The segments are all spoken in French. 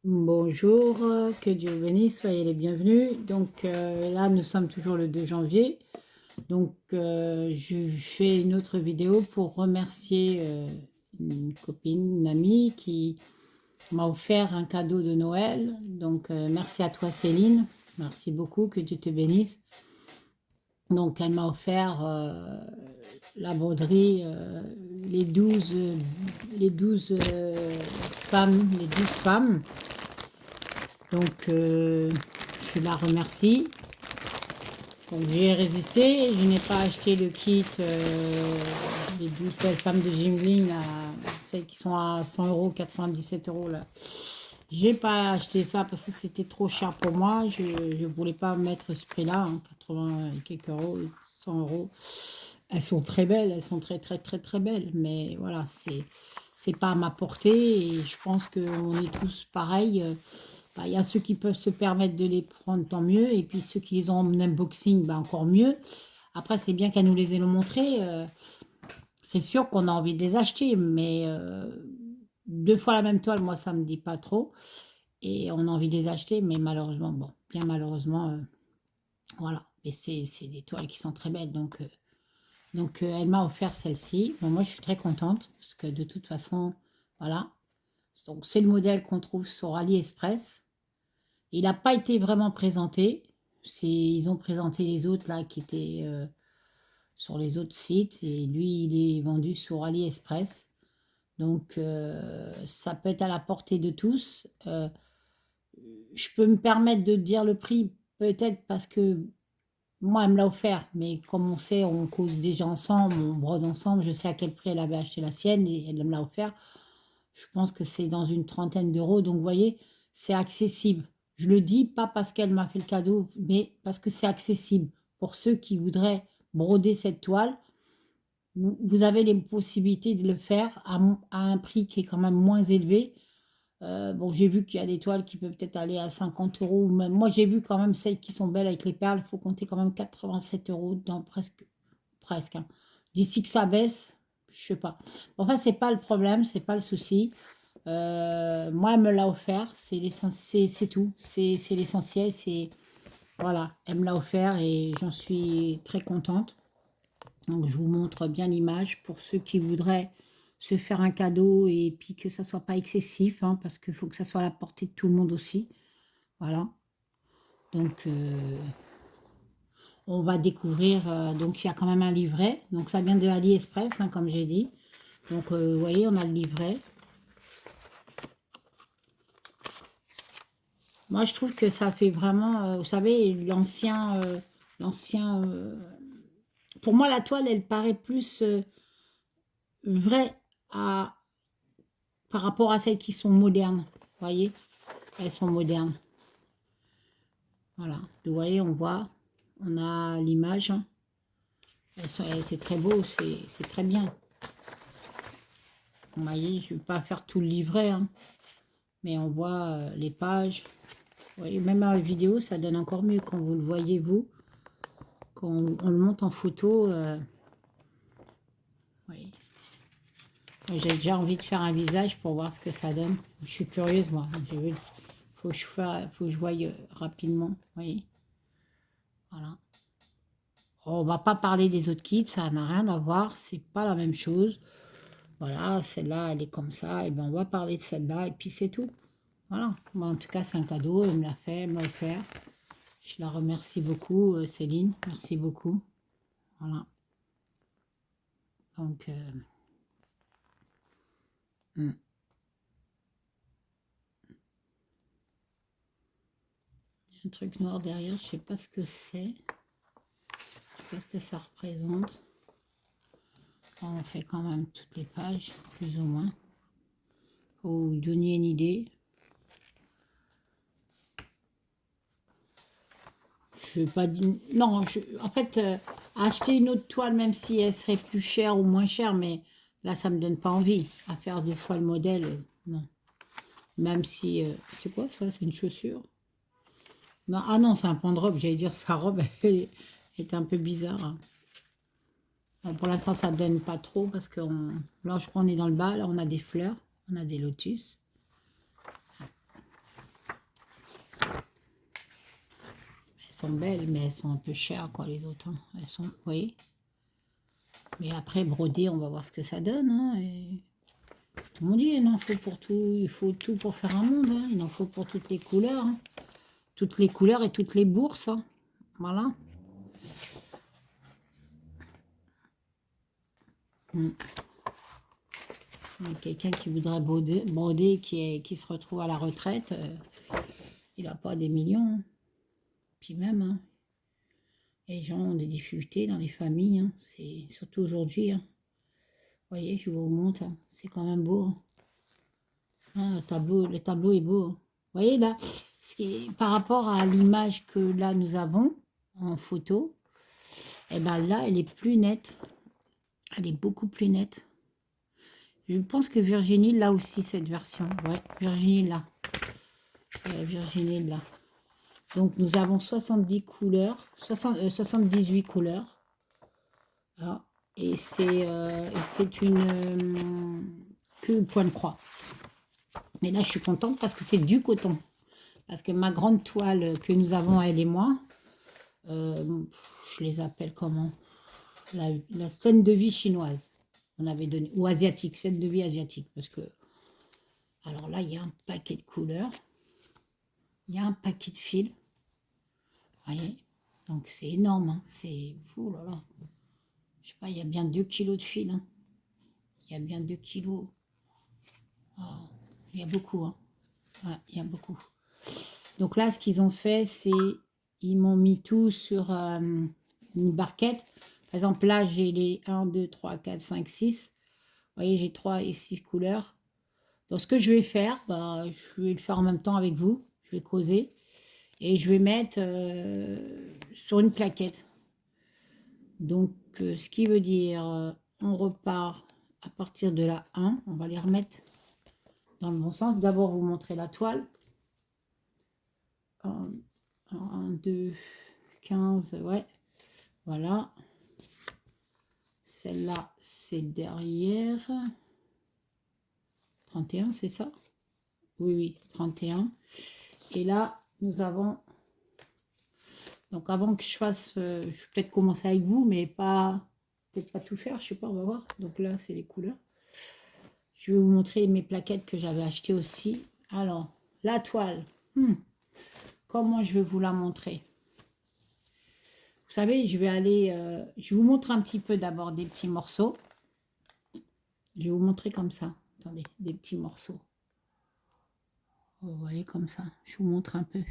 Bonjour, que Dieu vous bénisse, soyez les bienvenus. Donc là, nous sommes toujours le 2 janvier. Donc je fais une autre vidéo pour remercier une copine, une amie qui m'a offert un cadeau de Noël. Donc merci à toi Céline, merci beaucoup, que Dieu te bénisse. Donc elle m'a offert la broderie, les 12 femmes, les 12 femmes. Donc, je la remercie. Donc, j'ai résisté. Je n'ai pas acheté le kit des 12 belles femmes de Gymline, celles qui sont à 100 euros, 97 euros là. J'ai pas acheté ça parce que c'était trop cher pour moi. Je ne voulais pas mettre ce prix-là, hein, 80 et quelques euros, 100 euros. Elles sont très belles, elles sont très très très très belles. Mais voilà, c'est pas à ma portée et je pense qu'on est tous pareils. Bah, y a ceux qui peuvent se permettre de les prendre, tant mieux. Et puis ceux qui les ont en unboxing, bah, encore mieux. Après, c'est bien qu'elle nous les ait montrés. C'est sûr qu'on a envie de les acheter, mais deux fois la même toile, moi, ça me dit pas trop. Et on a envie de les acheter, mais malheureusement, bon, bien malheureusement, voilà. Mais c'est des toiles qui sont très belles. Donc, elle m'a offert celle-ci. Bon, moi, je suis très contente, parce que de toute façon, voilà. Donc, c'est le modèle qu'on trouve sur AliExpress. Il n'a pas été vraiment présenté. Ils ont présenté les autres là qui étaient sur les autres sites et lui il est vendu sur AliExpress. Donc ça peut être à la portée de tous. Je peux me permettre de dire le prix peut-être parce que moi elle me l'a offert, mais comme on sait, on cause déjà ensemble, on brode ensemble. Je sais à quel prix elle avait acheté la sienne et elle me l'a offert. Je pense que c'est dans une trentaine d'euros. Donc, vous voyez, c'est accessible. Je le dis pas parce qu'elle m'a fait le cadeau, mais parce que c'est accessible. Pour ceux qui voudraient broder cette toile, vous avez les possibilités de le faire à un prix qui est quand même moins élevé. Bon, j'ai vu qu'il y a des toiles qui peuvent peut-être aller à 50 euros. Ou même, moi, j'ai vu quand même celles qui sont belles avec les perles. Il faut compter quand même 87 euros dans presque, presque, hein. D'ici que ça baisse, je sais pas. Enfin, c'est pas le problème, c'est pas le souci. Moi, elle me l'a offert, c'est tout, c'est l'essentiel, c'est voilà, elle me l'a offert et j'en suis très contente. Donc, je vous montre bien l'image pour ceux qui voudraient se faire un cadeau et puis que ça soit pas excessif, hein, parce qu'il faut que ça soit à la portée de tout le monde aussi. Voilà. Donc, on va découvrir. Donc, il y a quand même un livret. Donc, ça vient de AliExpress, hein, comme j'ai dit. Donc, vous voyez, on a le livret. Moi, je trouve que ça fait vraiment, vous savez, l'ancien. Pour moi, la toile, elle paraît plus vraie par rapport à celles qui sont modernes. Vous voyez, elles sont modernes. Voilà. Vous voyez, on a l'image, hein. C'est très beau, c'est très bien. Vous voyez, je ne vais pas faire tout le livret, hein, mais on voit les pages. Vous voyez, même à la vidéo, ça donne encore mieux quand vous le voyez, vous. Quand on le monte en photo, oui. J'ai déjà envie de faire un visage pour voir ce que ça donne. Je suis curieuse, moi. Faut que je voie rapidement. Vous voyez, voilà. On va pas parler des autres kits, ça n'a rien à voir. C'est pas la même chose. Voilà, celle-là, elle est comme ça. Et ben, on va parler de celle-là et puis c'est tout. Voilà. Bon, en tout cas, c'est un cadeau. Elle me l'a fait, elle me l'a offert. Je la remercie beaucoup, Céline. Merci beaucoup. Voilà. Donc, hmm. Un truc noir derrière, je sais pas ce que c'est. Qu'est-ce que ça représente? On fait quand même toutes les pages, plus ou moins, pour vous donner une idée. Je ne veux pas dire... Non, en fait, acheter une autre toile, même si elle serait plus chère ou moins chère, mais là, ça ne me donne pas envie. À faire deux fois le modèle, non. Même si... c'est quoi ça? C'est une chaussure? Non, ah non, c'est un pan-de-robe. J'allais dire sa robe, elle est un peu bizarre, hein. Bon, pour l'instant, ça ne donne pas trop parce que là, je crois qu'on est dans le bas. Là, on a des fleurs, on a des lotus. sont belles, mais elles sont un peu chères, quoi, les autres. Hein. Elles sont, vous voyez. Mais après, broder, on va voir ce que ça donne. Hein, et... Comme on dit, il en faut pour tout. Il faut tout pour faire un monde. Hein. Il en faut pour toutes les couleurs. Hein. Toutes les couleurs et toutes les bourses. Hein. Voilà. Quelqu'un qui voudrait broder qui se retrouve à la retraite, il n'a pas des millions. Hein. Puis même, hein, les gens ont des difficultés dans les familles. Hein. C'est surtout aujourd'hui. Hein. Vous voyez, je vous montre. Hein. C'est quand même beau. Hein. Hein, le tableau est beau. Hein. Vous voyez là, par rapport à l'image que là nous avons en photo, et ben là, elle est plus nette. Elle est beaucoup plus nette. Je pense que Virginie l'a aussi, cette version. Ouais, Virginie l'a. Virginie l'a. Donc, nous avons 70 couleurs, 78 couleurs. Voilà. Et c'est que point de croix. Mais là, je suis contente parce que c'est du coton. Parce que ma grande toile que nous avons, elle et moi, je les appelle comment? La scène de vie chinoise. On avait donné, ou asiatique, scène de vie asiatique. Parce que, alors là, il y a un paquet de couleurs. Il y a un paquet de fils. Vous voyez? Donc c'est énorme. Hein. C'est, oh là là. Je sais pas, il y a bien 2 kilos de fil. Hein. Il y a bien 2 kilos. Oh, il y a beaucoup. Hein. Ouais, il y a beaucoup. Donc là, ce qu'ils ont fait, c'est ils m'ont mis tout sur une barquette. Par exemple, là, j'ai les 1, 2, 3, 4, 5, 6. Vous voyez, j'ai 3 et 6 couleurs. Donc, ce que je vais faire, bah, je vais le faire en même temps avec vous. Je vais causer. Et je vais mettre sur une plaquette. Donc, ce qui veut dire, on repart à partir de la 1. On va les remettre dans le bon sens. D'abord, vous montrer la toile. 1, 2, 15, ouais. Voilà. Celle-là, c'est derrière. 31, c'est ça? Oui, oui, 31. Et là, nous avons... Donc, avant que je fasse... je vais peut-être commencer avec vous, mais pas... Peut-être pas tout faire, je sais pas, on va voir. Donc là, c'est les couleurs. Je vais vous montrer mes plaquettes que j'avais achetées aussi. Alors, la toile. Comment je vais vous la montrer? Vous savez, je vais aller... je vous montre un petit peu d'abord des petits morceaux. Je vais vous montrer comme ça. Attendez, des petits morceaux. Vous voyez comme ça. Je vous montre un peu.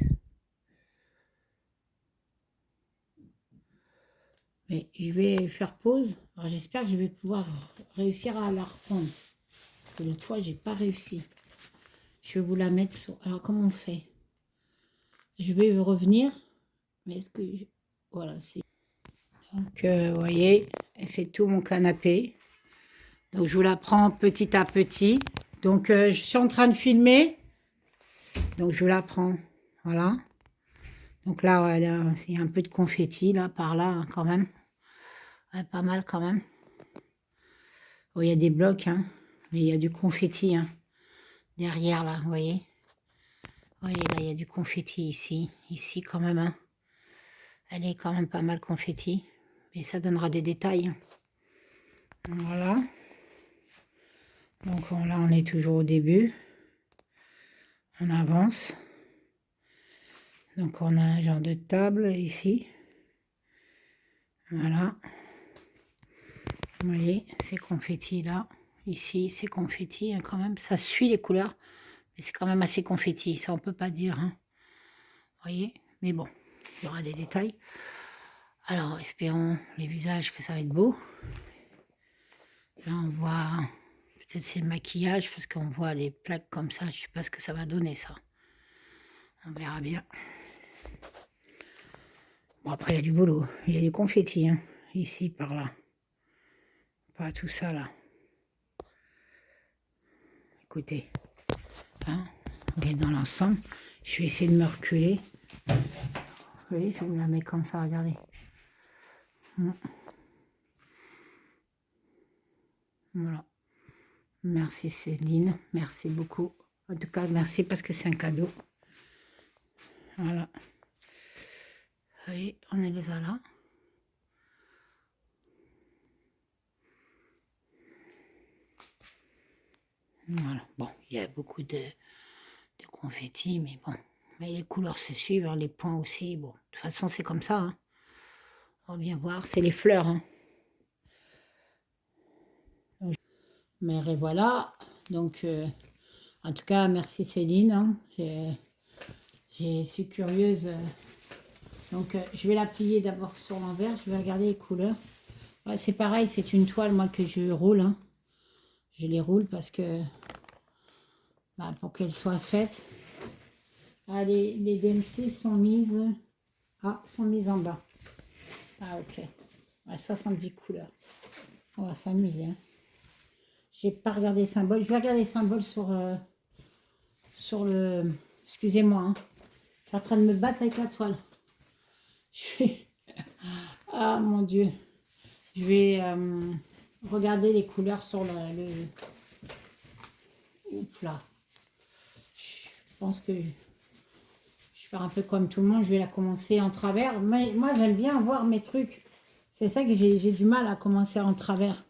Mais je vais faire pause. Alors j'espère que je vais pouvoir réussir à la reprendre. Parce que l'autre fois, j'ai pas réussi. Je vais vous la mettre sur... Alors comment on fait? Je vais revenir. Mais est-ce que... Voilà, c'est... Donc, vous voyez, elle fait tout mon canapé. Donc, je vous la prends petit à petit. Donc, je suis en train de filmer. Donc, je vous la prends. Voilà. Donc là, ouais, il y a un peu de confetti, là, par là, hein, quand même. Ouais, pas mal, quand même. Bon, il y a des blocs, hein. Mais il y a du confetti, hein. Derrière, là, vous voyez. Vous voyez, là, il y a du confetti ici. Ici, quand même, hein. Elle est quand même pas mal confetti. Mais ça donnera des détails. Voilà. Donc là, on est toujours au début. On avance. Donc on a un genre de table ici. Voilà. Vous voyez, c'est confetti là. Ici, c'est confetti hein, quand même. Ça suit les couleurs. Mais c'est quand même assez confetti. Ça, on peut pas dire. Hein. Vous voyez. Mais bon, il y aura des détails. Alors, espérons les visages que ça va être beau. Là, on voit... Peut-être c'est le maquillage parce qu'on voit les plaques comme ça. Je sais pas ce que ça va donner ça. On verra bien. Bon, après, il y a du boulot. Il y a du confetti, hein, ici, par là. Pas tout ça, là. Écoutez, hein, on est dans l'ensemble. Je vais essayer de me reculer. Vous voyez, je vous la mets comme ça, regardez. Voilà. Merci Céline, merci beaucoup. En tout cas, merci parce que c'est un cadeau. Voilà. Oui, on les a là. Voilà. Bon, il y a beaucoup de confettis, mais bon. Mais les couleurs se suivent, hein, les points aussi. Bon, de toute façon, c'est comme ça. Hein. On va bien voir. C'est les fleurs. Hein. Mais voilà. Donc, en tout cas, merci Céline. Hein. Je suis curieuse. Donc, je vais la plier d'abord sur l'envers. Je vais regarder les couleurs. Ouais, c'est pareil, c'est une toile, moi, que je roule. Hein. Je les roule parce que... Bah, pour qu'elles soient faites. Ah, les DMC sont mises... Ah, sont mises en bas. Ah, ok. Ouais, 70 couleurs. On va s'amuser. Hein. J'ai pas regardé les symboles. Je vais regarder les symboles sur le... Excusez-moi. Hein. Je suis en train de me battre avec la toile. Ah, mon Dieu. Je vais regarder les couleurs sur le... Oups là. Je pense que je vais faire un peu comme tout le monde. Je vais la commencer en travers. Mais moi, j'aime bien voir mes trucs. C'est ça que j'ai du mal à commencer en travers.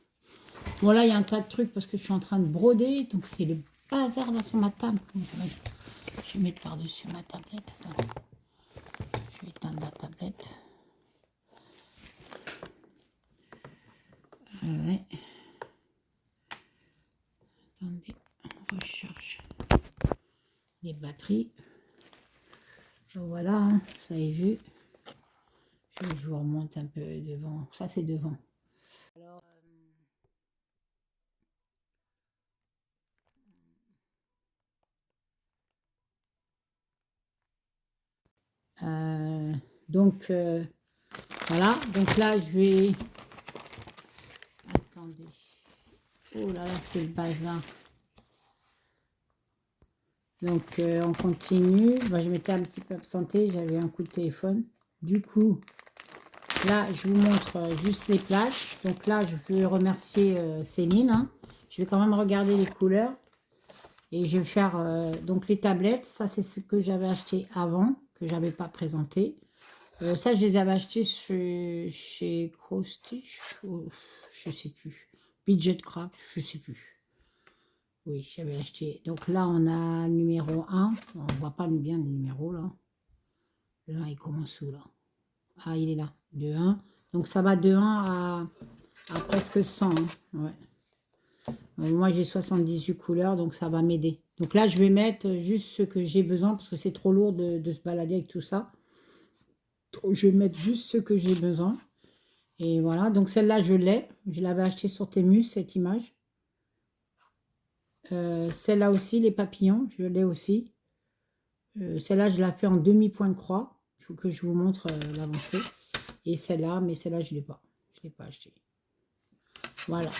Bon, là, il y a un tas de trucs parce que je suis en train de broder. Donc, c'est le bazar là sur ma table. Je vais mettre par-dessus ma tablette. Attends. Je vais éteindre la tablette. Ouais. Attendez, on recharge les batteries. Voilà, hein, vous avez vu. Je vous remonte un peu devant. Ça, c'est devant. Alors, donc, voilà. Donc là, je vais... Attendez. Oh là là, c'est le bazar. Donc, on continue. Bah, je m'étais un petit peu absentée. J'avais un coup de téléphone. Du coup, là, je vous montre juste les plaques. Donc là, je veux remercier Céline. Hein. Je vais quand même regarder les couleurs. Et je vais faire donc les tablettes. Ça, c'est ce que j'avais acheté avant, que j'avais pas présenté. Ça, je les avais achetés chez Crow-Stitch. Je sais plus. Budget Craft, je sais plus. Oui, j'avais acheté. Donc là, on a le numéro 1. On voit pas bien le numéro, là. Le 1, il commence où, là? Ah, il est là. De 1. Donc ça va de 1 à presque 100. Hein. Ouais. Moi, j'ai 78 couleurs, donc ça va m'aider. Donc là, je vais mettre juste ce que j'ai besoin, parce que c'est trop lourd de se balader avec tout ça. Je vais mettre juste ce que j'ai besoin. Et voilà, donc celle-là, je l'ai. Je l'avais acheté sur Temu, cette image. Celle-là aussi, les papillons, je l'ai aussi. Celle-là, je la fais en demi-point de croix. Il faut que je vous montre l'avancée. Et celle-là, mais celle-là, je ne l'ai pas. Je ne l'ai pas acheté. Voilà.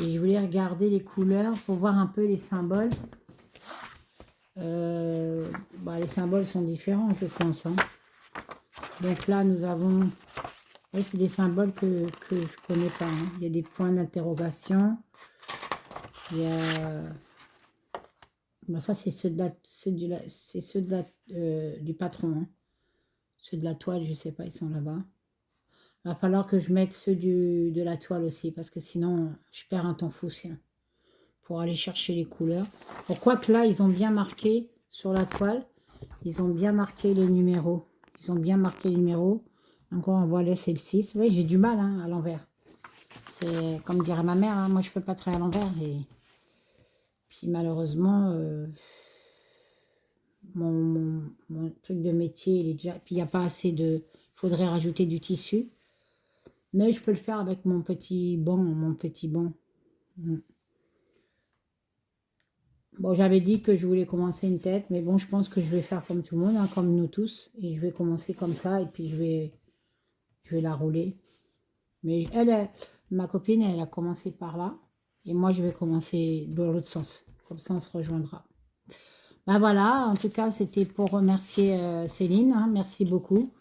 Et je voulais regarder les couleurs pour voir un peu les symboles. Bah, les symboles sont différents, je pense. Hein. Donc là, nous avons... Oui, c'est des symboles que je ne connais pas. Hein. Il y a des points d'interrogation. Il y a... Bon, ça, c'est ceux du patron. Hein. Ceux de la toile, je ne sais pas, ils sont là-bas. Il va falloir que je mette ceux de la toile aussi, parce que sinon, je perds un temps fou sinon, pour aller chercher les couleurs. Pourquoi que là, ils ont bien marqué sur la toile, ils ont bien marqué les numéros. Ils ont bien marqué les numéros. Encore, on voit là, c'est le 6. Oui, j'ai du mal hein, à l'envers. C'est comme dirait ma mère, hein, moi, je ne peux pas travailler à l'envers. Et puis, malheureusement, mon truc de métier, il est déjà... Puis, il n'y a pas assez de... Il faudrait rajouter du tissu. Mais je peux le faire avec mon petit banc, Bon, j'avais dit que je voulais commencer une tête, mais bon, je pense que je vais faire comme tout le monde, hein, comme nous tous. Et je vais commencer comme ça, et puis je vais la rouler. Mais ma copine, elle a commencé par là. Et moi, je vais commencer dans l'autre sens. Comme ça, on se rejoindra. Ben voilà, en tout cas, c'était pour remercier Céline. Hein, merci beaucoup.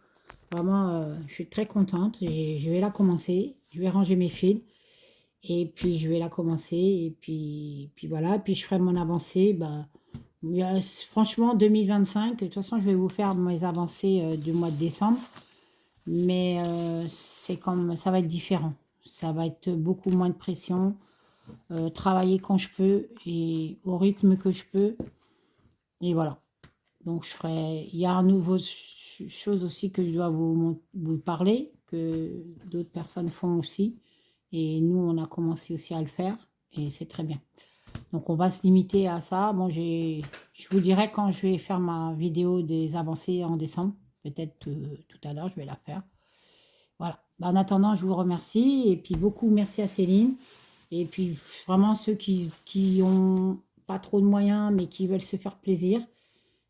Vraiment, je suis très contente. Je vais la commencer. Je vais ranger mes fils. Et puis, je vais la commencer. Et puis voilà. Et puis, je ferai mon avancée. Bah, franchement, 2025. De toute façon, je vais vous faire mes avancées du mois de décembre. Mais c'est comme ça va être différent. Ça va être beaucoup moins de pression, travailler quand je peux et au rythme que je peux et voilà. Donc je ferai il y a un nouveau chose aussi que je dois vous parler, que d'autres personnes font aussi et nous on a commencé aussi à le faire et c'est très bien. Donc on va se limiter à ça. Bon, je vous dirai quand je vais faire ma vidéo des avancées en décembre. Peut-être tout à l'heure, je vais la faire. Voilà. En attendant, je vous remercie. Et puis beaucoup merci à Céline. Et puis vraiment ceux qui ont pas trop de moyens, mais qui veulent se faire plaisir,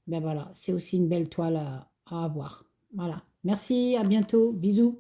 ben voilà, c'est aussi une belle toile à avoir. Voilà. Merci, à bientôt. Bisous.